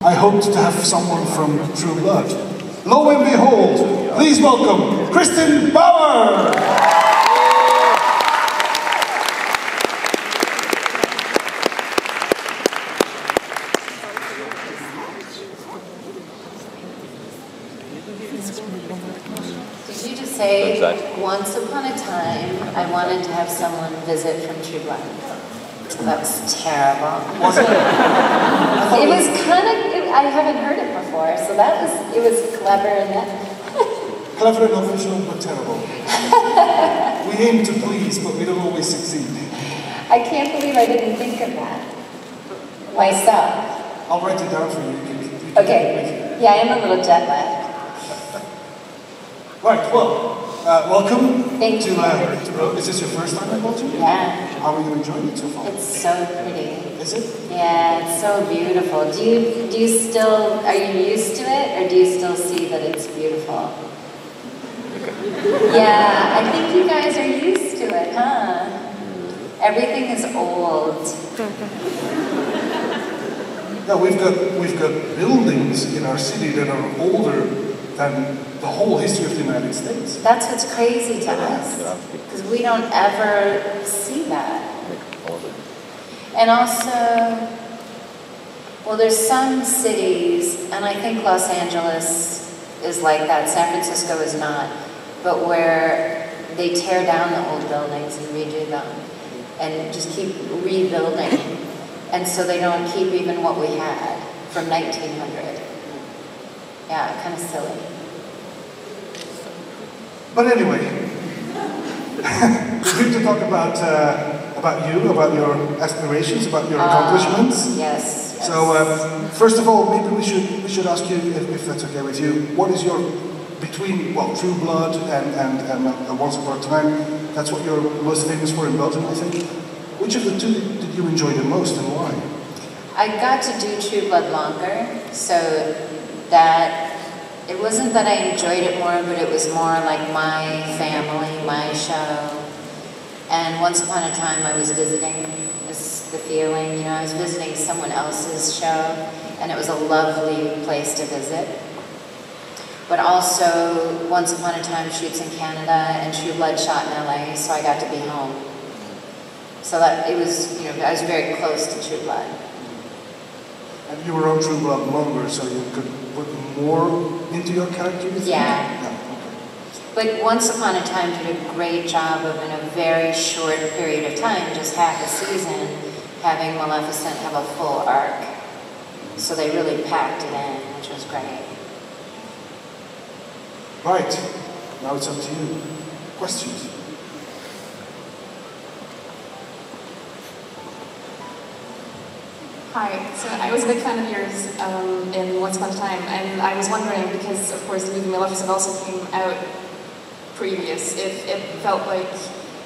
I hoped to have someone from True Blood. Lo and behold, please welcome Kristin Bauer! Did you just say, once upon a time, I wanted to have someone visit from True Blood? That was terrible. Was it? It was kind of, I haven't heard it before, so it was clever and that. Clever and original, but terrible. We aim to please, but we don't always succeed. I can't believe I didn't think of that myself. I'll write it down for you. Okay. Yeah, I am a little jet lagged. Right, well, welcome. Thank you. Is this your first time in Belgium? Yeah. How are you enjoying it so far? It's so pretty. Is it? Yeah, it's so beautiful. Do you still, are you used to it, or do you still see that it's beautiful? Yeah, I think you guys are used to it, huh? Everything is old. Yeah, we've got buildings in our city that are older than the whole history of the United States. That's what's crazy to us, because we don't ever see that. And also, well, there's some cities, and I think Los Angeles is like that, San Francisco is not, but where they tear down the old buildings and redo them, and just keep rebuilding. And so they don't keep even what we had from 1900. Yeah, kind of silly. But anyway, we're here to talk about you, about your aspirations, about your accomplishments. Yes. So first of all, maybe we should ask you, if that's okay with you, what is your between True Blood and Once Upon a Time? That's what you're most famous for in Belgium, I think. Which of the two did you enjoy the most, and why? I got to do True Blood longer, so that it wasn't that I enjoyed it more, but it was more like my family, my show. And Once Upon a Time, I was visiting, is the feeling, I was visiting someone else's show, and it was a lovely place to visit. But also, Once Upon a Time shoots in Canada, and True Blood shot in LA, so I got to be home. So that it was, I was very close to True Blood. And you were on True Blood longer, so you could put more into your character, you think? Yeah. Okay. But Once Upon a Time did a great job of, in a very short period of time, just half a season, having Maleficent have a full arc. So they really packed it in, which was great. Right. Now it's up to you. Questions? Hi, so I was a big fan of yours in Once Upon a Time, and I was wondering, because of course the movie Maleficent also came out previous, if it felt like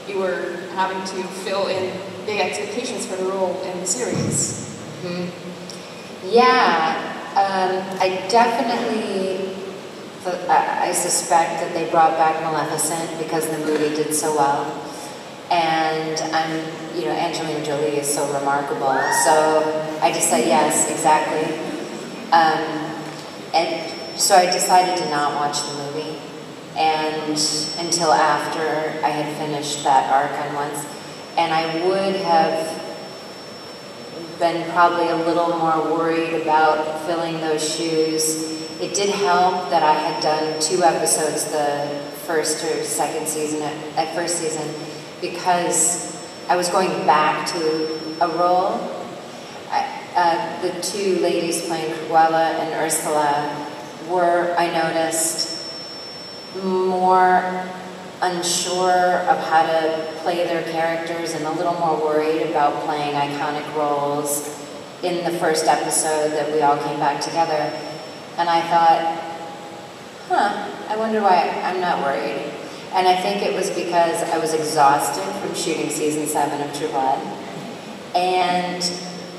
you were having to fill in big expectations for the role in the series. Mm-hmm. Yeah, I definitely, I suspect that they brought back Maleficent because the movie did so well. And Angelina Jolie is so remarkable. So I just said yes, exactly. And so I decided to not watch the movie, and until after I had finished that arc on Once, and I would have been probably a little more worried about filling those shoes. It did help that I had done 2 episodes the first or second season at first season, because I was going back to a role. The 2 ladies playing Cruella and Ursula were, I noticed, more unsure of how to play their characters and a little more worried about playing iconic roles in the first episode that we all came back together. And I thought, I wonder why I'm not worried. And I think it was because I was exhausted from shooting season 7 of True Blood. And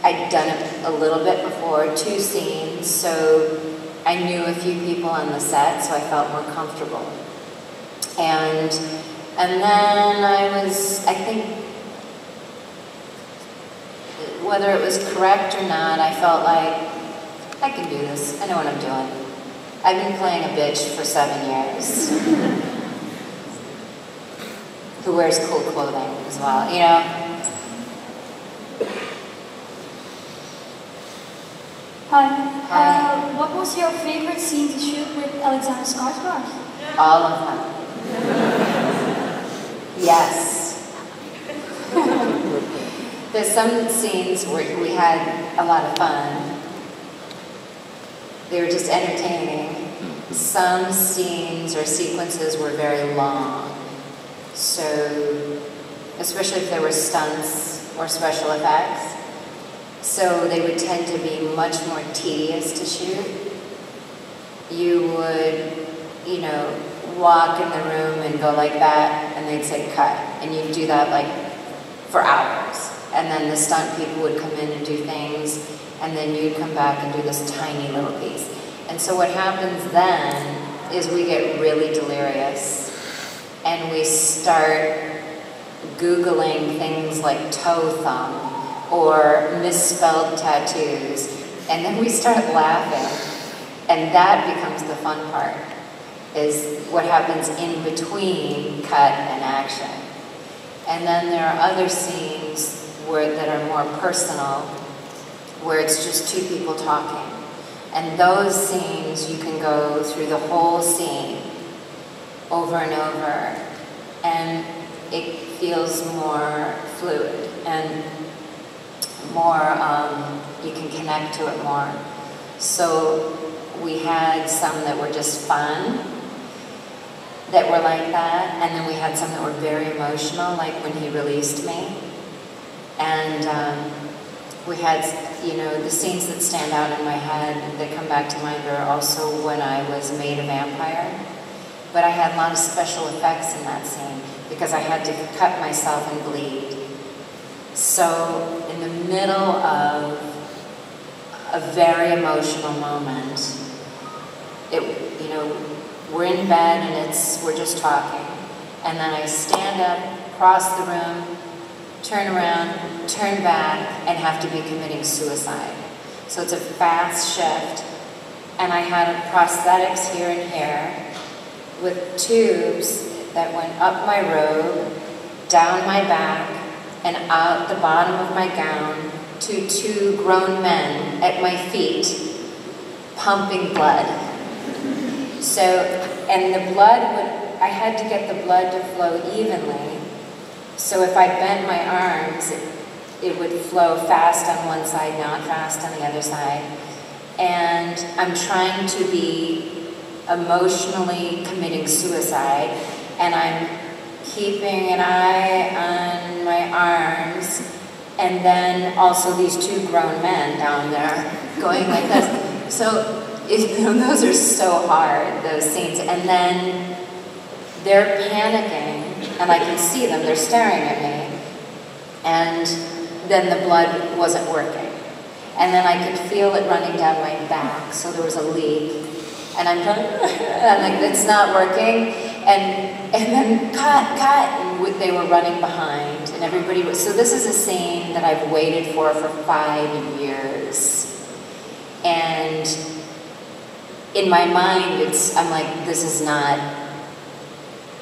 I'd done it a little bit before, 2 scenes, so I knew a few people on the set, so I felt more comfortable. And then I think, whether it was correct or not, I felt like I can do this. I know what I'm doing. I've been playing a bitch for 7 years. Who wears cool clothing as well, you know? Hi. Hi. What was your favorite scene to shoot with Alexander Skarsgård? All of them. Yes. There's some scenes where we had a lot of fun. They were just entertaining. Some scenes or sequences were very long. So, especially if there were stunts or special effects. So they would tend to be much more tedious to shoot. You would, you know, walk in the room and go like that, and they'd say cut. And you'd do that like for hours. And then the stunt people would come in and do things, and then you'd come back and do this tiny little piece. And so what happens then is we get really delirious, and we start Googling things like toe thumb or misspelled tattoos, and then we start laughing. And that becomes the fun part, is what happens in between cut and action. And then there are other scenes that are more personal, where it's just two people talking. And those scenes, you can go through the whole scene over and over, and it feels more fluid and more, you can connect to it more. So we had some that were just fun, that were like that, and then we had some that were very emotional, like when he released me. And we had, you know, the scenes that stand out in my head that come back to mind are also when I was made a vampire. But I had a lot of special effects in that scene because I had to cut myself and bleed. So in the middle of a very emotional moment, you know, we're in bed and we're just talking. And then I stand up, cross the room, turn around, turn back, and have to be committing suicide. So it's a fast shift. And I had prosthetics here and here with tubes that went up my robe, down my back, and out the bottom of my gown to two grown men at my feet, pumping blood. So, and the blood I had to get the blood to flow evenly. So if I bent my arms, it would flow fast on one side, not fast on the other side. And I'm trying to be emotionally committing suicide, and I'm keeping an eye on my arms, and then also these two grown men down there going like this. So those are so hard, those scenes. And then they're panicking, and I can see them, they're staring at me, and then the blood wasn't working. And then I could feel it running down my back, so there was a leak, and I'm going, and like, it's not working, and then cut, and they were running behind, and everybody was, so this is a scene that I've waited for 5 years, and in my mind, I'm like, this is not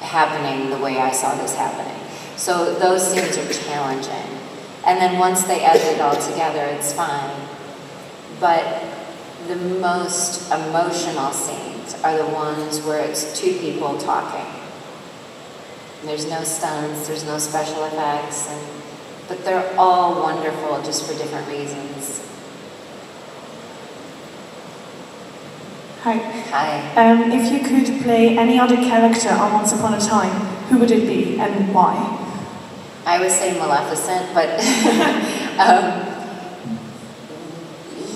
happening the way I saw this happening. So those scenes are challenging. And then once they edit it all together, it's fine. But the most emotional scenes are the ones where it's two people talking. There's no stunts, there's no special effects, but they're all wonderful just for different reasons. Hi. Hi. If you could play any other character on Once Upon a Time, who would it be and why? I would say Maleficent, but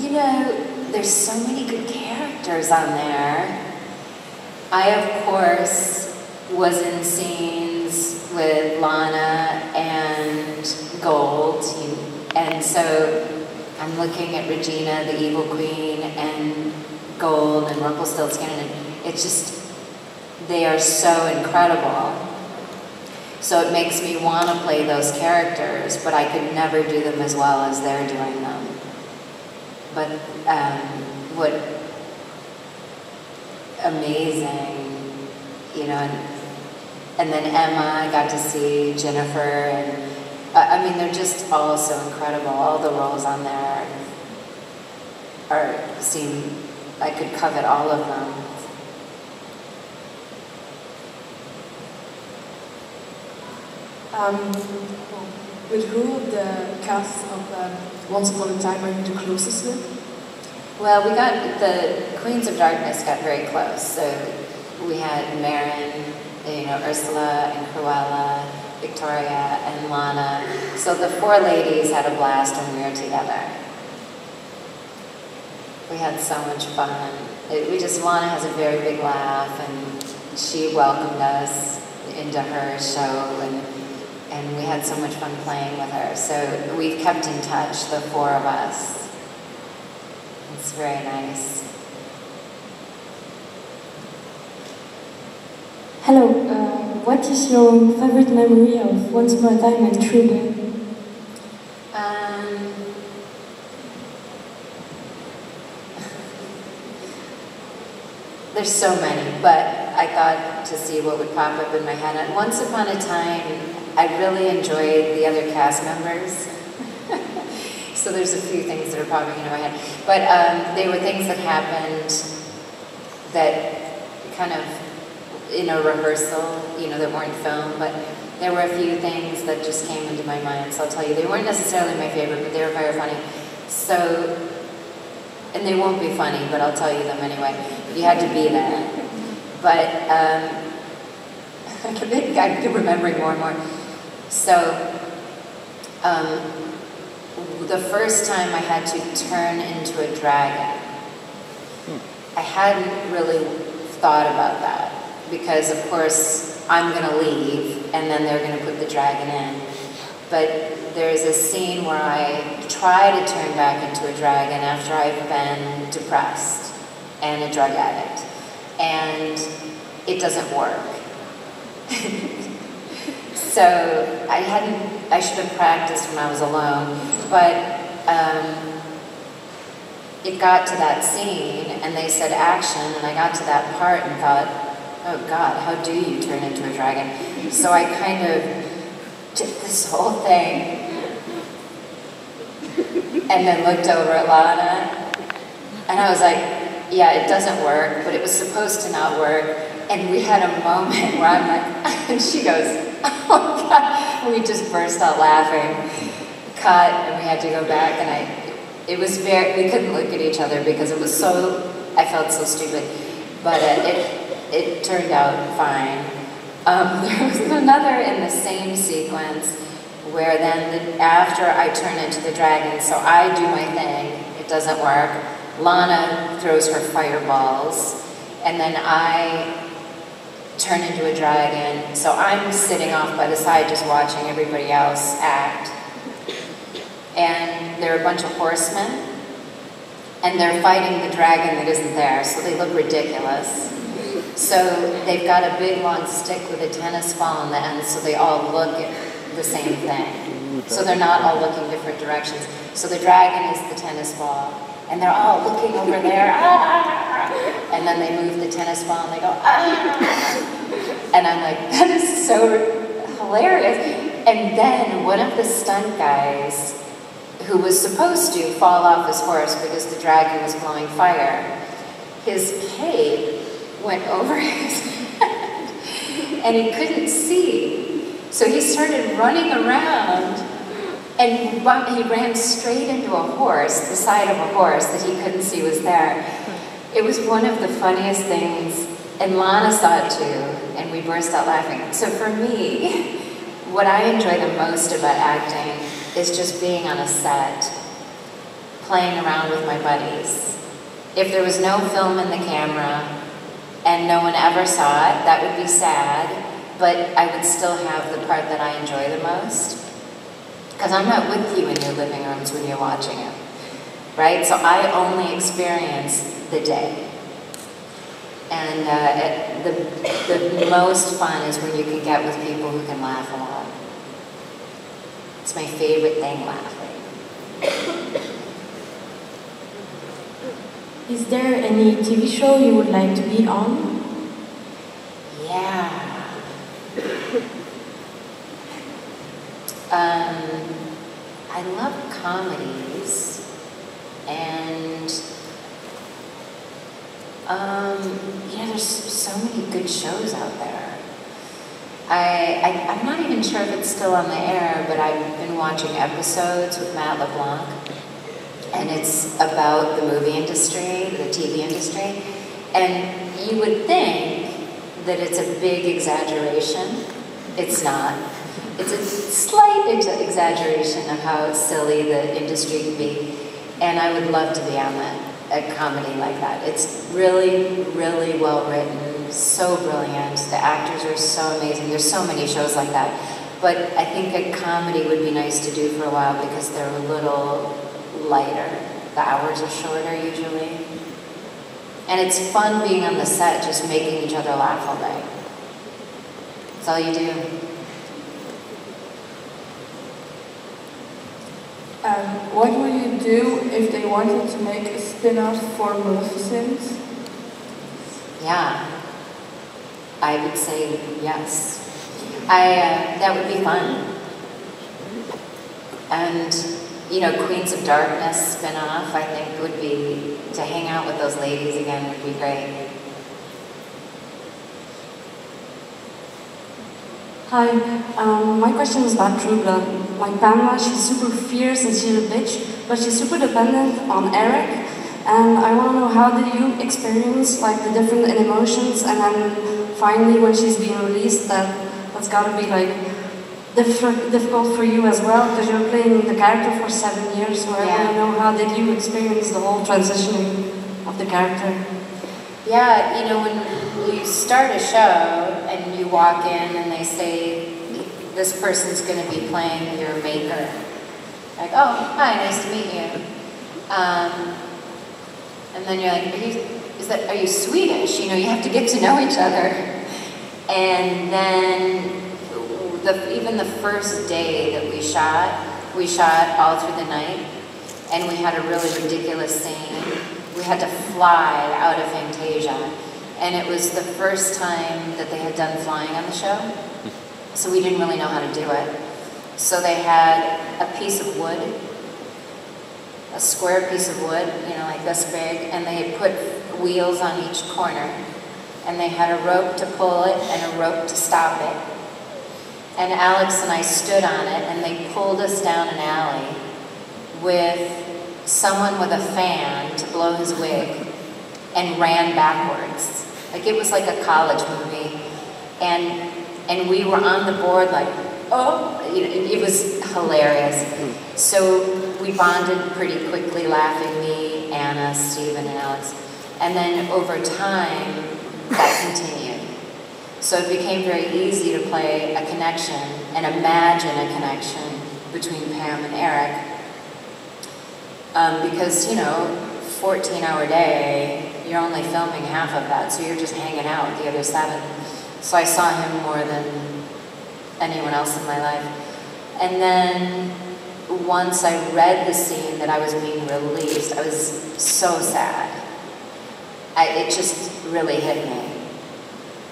you know, there's so many good characters on there. I, of course, was in scenes with Lana and Gold, and so I'm looking at Regina, the Evil Queen, and Gold and Rumpelstiltskin, and it's just, they are so incredible. So it makes me want to play those characters, but I could never do them as well as they're doing them. But what amazing, you know, and then Emma, I got to see Jennifer, and I mean, they're just all so incredible. All the roles on there seem, I could covet all of them. With who of the cast of Once Upon a Time are you the closest with? Well, we got, the Queens of Darkness got very close. So we had Marin, you know, Ursula and Cruella, Victoria and Lana. So the four ladies had a blast when we were together. We had so much fun. Lana has a very big laugh, and she welcomed us into her show, and we had so much fun playing with her. So we've kept in touch, the four of us. It's very nice. Hello, what is your favorite memory of Once Upon a Time and True Blood? There's so many, but I thought to see what would pop up in my head. And Once Upon a Time, I really enjoyed the other cast members. So there's a few things that are popping into my head. But they were things that happened that kind of, in a rehearsal, you know, that weren't filmed, but there were a few things that just came into my mind. So I'll tell you, they weren't necessarily my favorite, but they were very funny. So, and they won't be funny, but I'll tell you them anyway. You had to be there. But I keep remembering more and more. So, the first time I had to turn into a dragon, I hadn't really thought about that. Because, of course, I'm going to leave, and then they're going to put the dragon in. But there's a scene where I try to turn back into a dragon after I've been depressed and a drug addict. And it doesn't work. So I should have practiced when I was alone. But it got to that scene, and they said action, and I got to that part and thought, oh God, how do you turn into a dragon? So I kind of did this whole thing and then looked over at Lana, and I was like, yeah, it doesn't work, but it was supposed to not work. And we had a moment where I'm like, and she goes, oh God, and we just burst out laughing. Cut, and we had to go back, and it was we couldn't look at each other because it was so, I felt so stupid, but it turned out fine. There was another in the same sequence where then after I turn into the dragon, so I do my thing, it doesn't work. Lana throws her fireballs, and then I turn into a dragon. So I'm sitting off by the side just watching everybody else act. And there are a bunch of horsemen, and they're fighting the dragon that isn't there, so they look ridiculous. So they've got a big long stick with a tennis ball on the end, so they all look at the same thing. So they're not all looking different directions. So the dragon is the tennis ball, and they're all looking over there, ah! And then they move the tennis ball and they go, ah! And I'm like, that is so hilarious. And then one of the stunt guys, who was supposed to fall off his horse because the dragon was blowing fire, his cape went over his head and he couldn't see. So he started running around and he ran straight into a horse, the side of a horse that he couldn't see was there. It was one of the funniest things, and Lana saw it too, and we burst out laughing. So for me, what I enjoy the most about acting is just being on a set, playing around with my buddies. If there was no film in the camera and no one ever saw it, that would be sad, but I would still have the part that I enjoy the most. Because I'm not with you in your living rooms when you're watching it, right? So I only experience the day. And the most fun is when you can get with people who can laugh a lot. It's my favorite thing, laughing. Is there any TV show you would like to be on? Yeah. I love comedies, and there's so many good shows out there. I'm not even sure if it's still on the air, but I've been watching episodes with Matt LeBlanc, and it's about the movie industry, the TV industry, and you would think that it's a big exaggeration. It's not. It's a slight exaggeration of how silly the industry can be, and I would love to be on a comedy like that. It's really, really well written, so brilliant. The actors are so amazing. There's so many shows like that, but I think a comedy would be nice to do for a while because they're a little lighter. The hours are shorter usually, and it's fun being on the set, just making each other laugh all day. That's all you do. What would you do if they wanted to make a spin-off for Maleficent? Yeah, I would say yes. That would be fun. And, Queens of Darkness spin-off, I think would be, to hang out with those ladies again would be great. Hi, my question is about True Blood. Like Pamela, she's super fierce and she's a bitch, but she's super dependent on Eric. And I want to know, how did you experience like the different emotions, and then finally when she's being released, that's got to be like difficult for you as well, because you're playing the character for 7 years. So I want to know, how did you experience the whole transitioning of the character? Yeah, when you start a show and you walk in and they say, this person's going to be playing your maker. Like, oh, hi, nice to meet you. And then you're like, are you Swedish? You have to get to know each other. And then even the first day that we shot all through the night, and we had a really ridiculous scene. We had to fly out of Fantasia, and it was the first time that they had done flying on the show, so we didn't really know how to do it. So they had a piece of wood, a square piece of wood, like this big, and they had put wheels on each corner, and they had a rope to pull it and a rope to stop it. And Alex and I stood on it, and they pulled us down an alley with someone with a fan to blow his wig, and ran backwards. Like, it was like a college movie. And we were on the board like, oh, it was hilarious. So we bonded pretty quickly, laughing, me, Anna, Steven, and Alex. And then over time, that continued. So it became very easy to play a connection and imagine a connection between Pam and Eric. Because, 14-hour day, you're only filming half of that, so you're just hanging out with the other 7. So I saw him more than anyone else in my life. And then once I read the scene that I was being released, I was so sad. It just really hit me.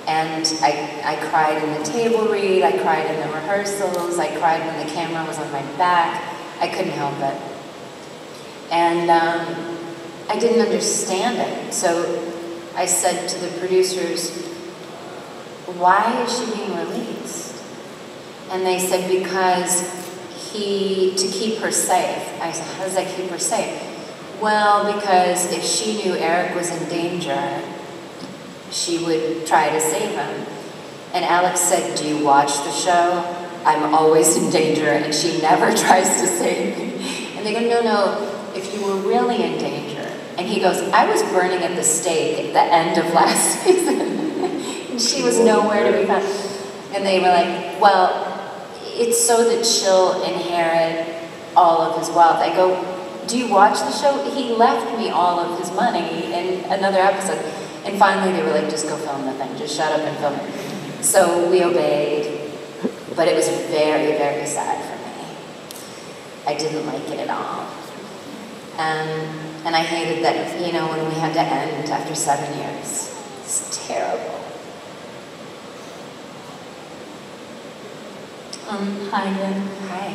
And I cried in the table read, I cried in the rehearsals, I cried when the camera was on my back. I couldn't help it. And I didn't understand it. So I said to the producers, why is she being released? And they said, because to keep her safe. I said, how does that keep her safe? Well, because if she knew Eric was in danger, she would try to save him. And Alex said, do you watch the show? I'm always in danger, and she never tries to save me. And they go, no, if you were really in danger. And he goes, I was burning at the stake at the end of last season. And she was nowhere to be found. And they were like, well, it's so that she'll inherit all of his wealth. I go, do you watch the show? He left me all of his money in another episode. And finally they were like, just go film the thing. Just shut up and film it. So we obeyed. But it was very, very sad for me. I didn't like it at all. And I hated that, you know, when we had to end after 7 years. It's terrible. Hi again. Hi.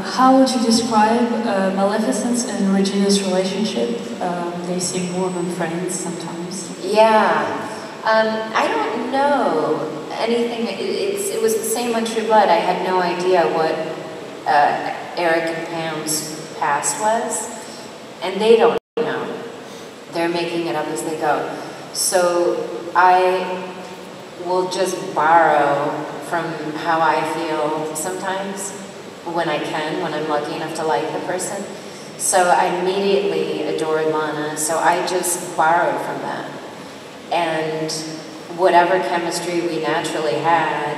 How would you describe Maleficent and Regina's relationship? They seem more than friends sometimes. Yeah. I don't know anything. It was the same on True Blood. I had no idea what Eric and Pam's past was. And they don't know. They're making it up as they go. So I will just borrow from how I feel sometimes when I can, when I'm lucky enough to like the person. So I immediately adored Lana, so I just borrowed from that. And whatever chemistry we naturally had,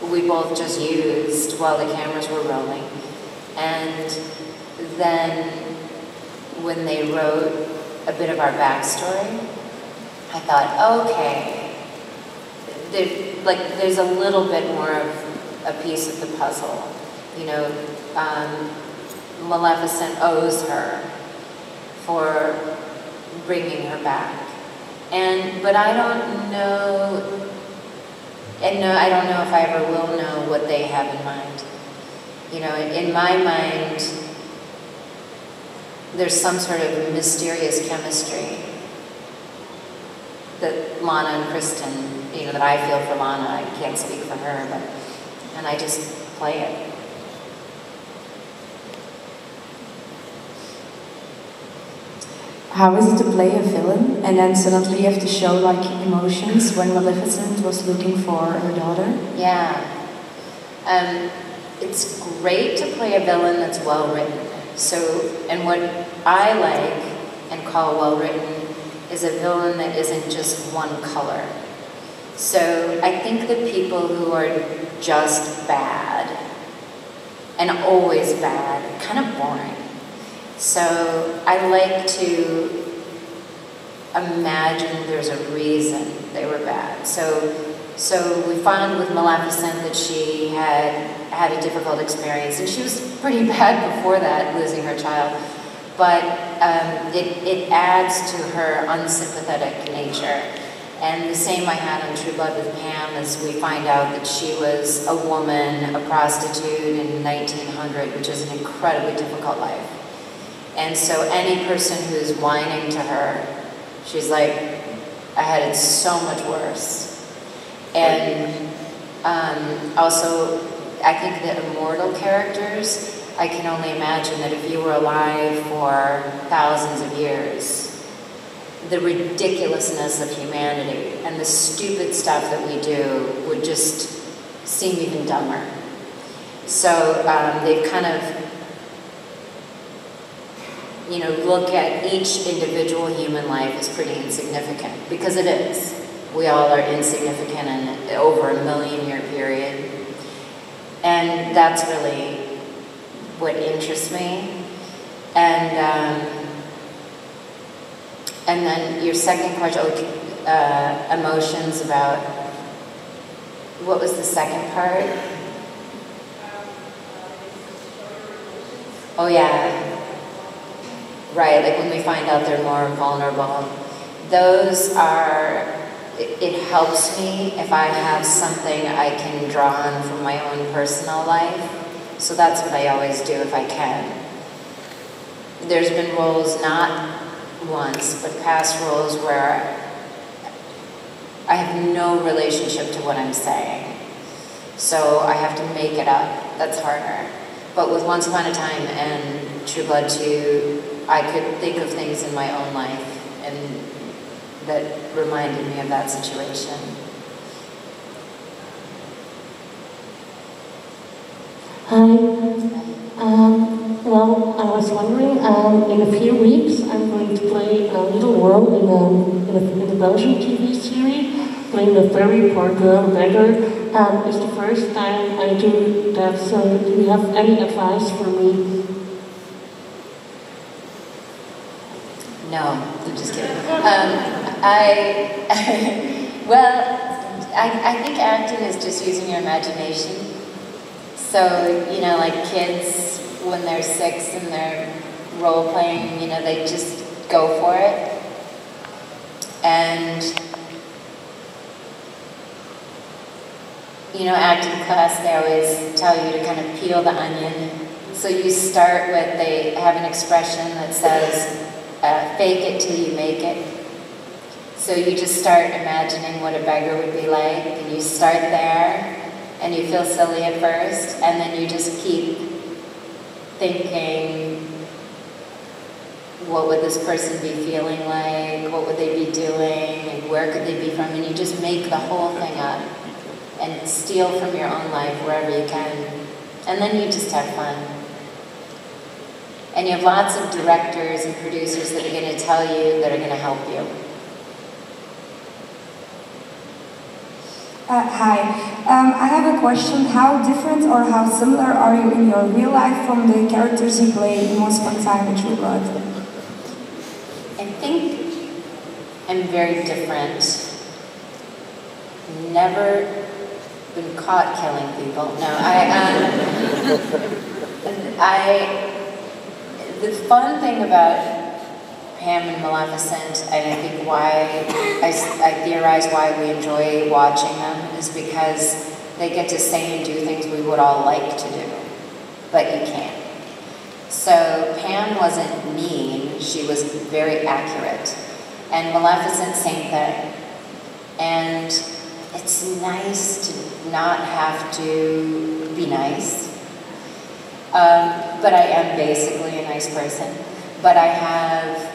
we both just used while the cameras were rolling. And then when they wrote a bit of our backstory, I thought, okay, there's a little bit more of a piece of the puzzle. You know, Maleficent owes her for bringing her back. But I don't know, and no, I don't know if I ever will know what they have in mind. You know, in my mind, there's some sort of mysterious chemistry that Lana and Kristin, you know, that I feel for Lana. I can't speak for her, and I just play it. How is it to play a villain and then suddenly you have to show like emotions when Maleficent was looking for her daughter? Yeah. It's great to play a villain that's well written. So, and what I like and call well written is a villain that isn't just one color. So I think that people who are just bad and always bad, kind of boring. So I like to imagine there's a reason they were bad. So we found with Maleficent that she had a difficult experience, and she was pretty bad before that, losing her child. But it adds to her unsympathetic nature. And the same I had on True Blood with Pam, as we find out that she was a woman, a prostitute in 1900, which is an incredibly difficult life. And so any person who's whining to her, she's like, I had it so much worse. And also, I think that immortal characters, I can only imagine that if you were alive for thousands of years, the ridiculousness of humanity and the stupid stuff that we do would just seem even dumber. So they've kind of, you know, look at each individual human life as pretty insignificant, because it is. We all are insignificant in over a 1,000,000-year period. And that's really what interests me. And then your second question, emotions about, what was the second part? Oh yeah. Right, like when we find out they're more vulnerable. Those are, it helps me if I have something I can draw on from my own personal life. So that's what I always do if I can. There's been roles, not once, but past roles where I have no relationship to what I'm saying. So I have to make it up. That's harder. But with Once Upon a Time and True Blood 2, I could think of things in my own life and that reminded me of that situation. Hi. Well, I was wondering, in a few weeks I'm going to play a little role in the Belgian TV series, playing the fairy poor girl beggar. It's the first time I do that, so do you have any advice for me? No, I'm just kidding. I think acting is just using your imagination. So, you know, like kids, when they're 6 and they're role-playing, you know, they just go for it. And, you know, acting class, they always tell you to kind of peel the onion. So you start with, they have an expression that says, fake it till you make it. So you just start imagining what a beggar would be like, and you start there, and you feel silly at first, and then you just keep thinking, what would this person be feeling like? What would they be doing? And where could they be from? And you just make the whole thing up and steal from your own life wherever you can. And then you just have fun. And you have lots of directors and producers that are going to tell you, that are going to help you. Hi, I have a question. How different or how similar are you in your real life from the characters you play in Once Upon a Time in True Blood? I think I'm very different. Never been caught killing people. No, the fun thing about Pam and Maleficent, and I think why I theorize why we enjoy watching them, is because they get to say and do things we would all like to do, but you can't. So Pam wasn't mean, she was very accurate. And Maleficent, same thing. And it's nice to not have to be nice. But I am basically a nice person. But I have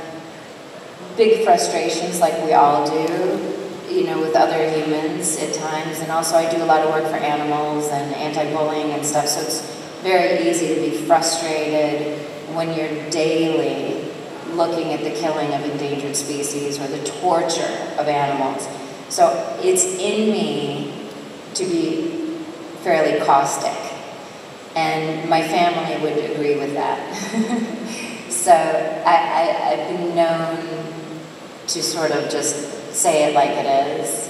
big frustrations like we all do, you know, with other humans at times. And also I do a lot of work for animals and anti-bullying and stuff, so it's very easy to be frustrated when you're daily looking at the killing of endangered species or the torture of animals. So it's in me to be fairly caustic. And my family would agree with that. So I've been known to sort of just say it like it is,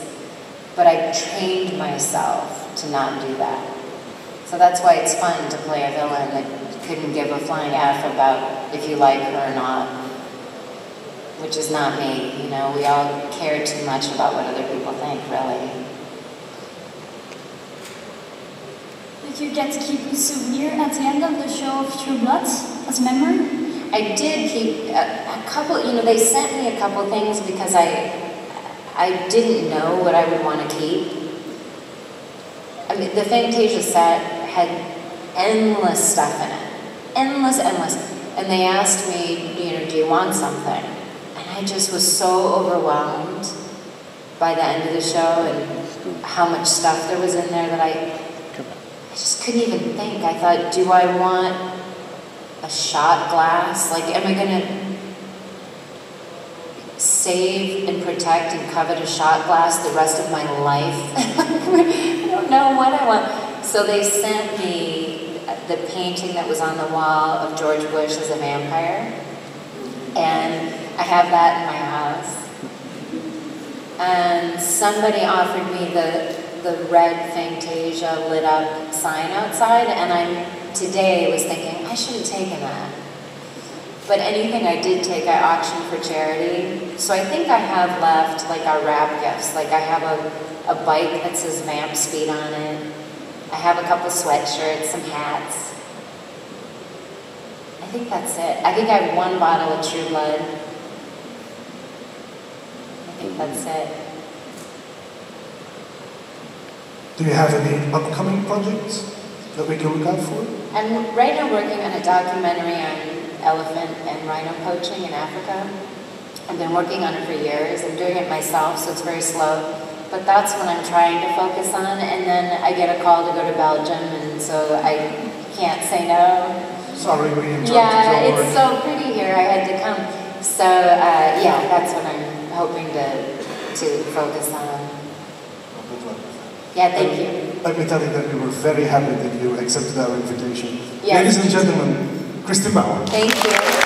but I've trained myself to not do that. So that's why it's fun to play a villain that couldn't give a flying F about if you like her or not, which is not me, you know, we all care too much about what other people think, really. Did you get to keep a souvenir at the end of the show of True Blood as memory? I did keep a couple, you know, they sent me a couple things because I didn't know what I would want to keep. I mean, the Fantasia set had endless stuff in it. Endless. And they asked me, you know, do you want something? And I just was so overwhelmed by the end of the show and how much stuff there was in there that I just couldn't even think. I thought, do I want a shot glass? Like, am I going to save and protect and covet a shot glass the rest of my life? I don't know what I want. So they sent me the painting that was on the wall of George Bush as a vampire. And I have that in my house. And somebody offered me the red Fantasia lit up sign outside, and I today was thinking, I should have taken that. But anything I did take, I auctioned for charity. So I think I have left like our wrap gifts. Like I have a bike that says Vamp Speed on it. I have a couple sweatshirts, some hats. I think that's it. I think I have one bottle of True Blood. I think that's it. Do you have any upcoming projects that we can look out for? I'm right now working on a documentary on elephant and rhino poaching in Africa. I've been working on it for years. I'm doing it myself, so it's very slow. But that's what I'm trying to focus on. And then I get a call to go to Belgium, and so I can't say no. Sorry, we interrupted. Yeah, it's so pretty here. I had to come. So yeah, that's what I'm hoping to focus on. Yeah, thank you. Let me tell you that we were very happy that you accepted our invitation. Yes. Ladies and gentlemen, Kristin Bauer. Thank you.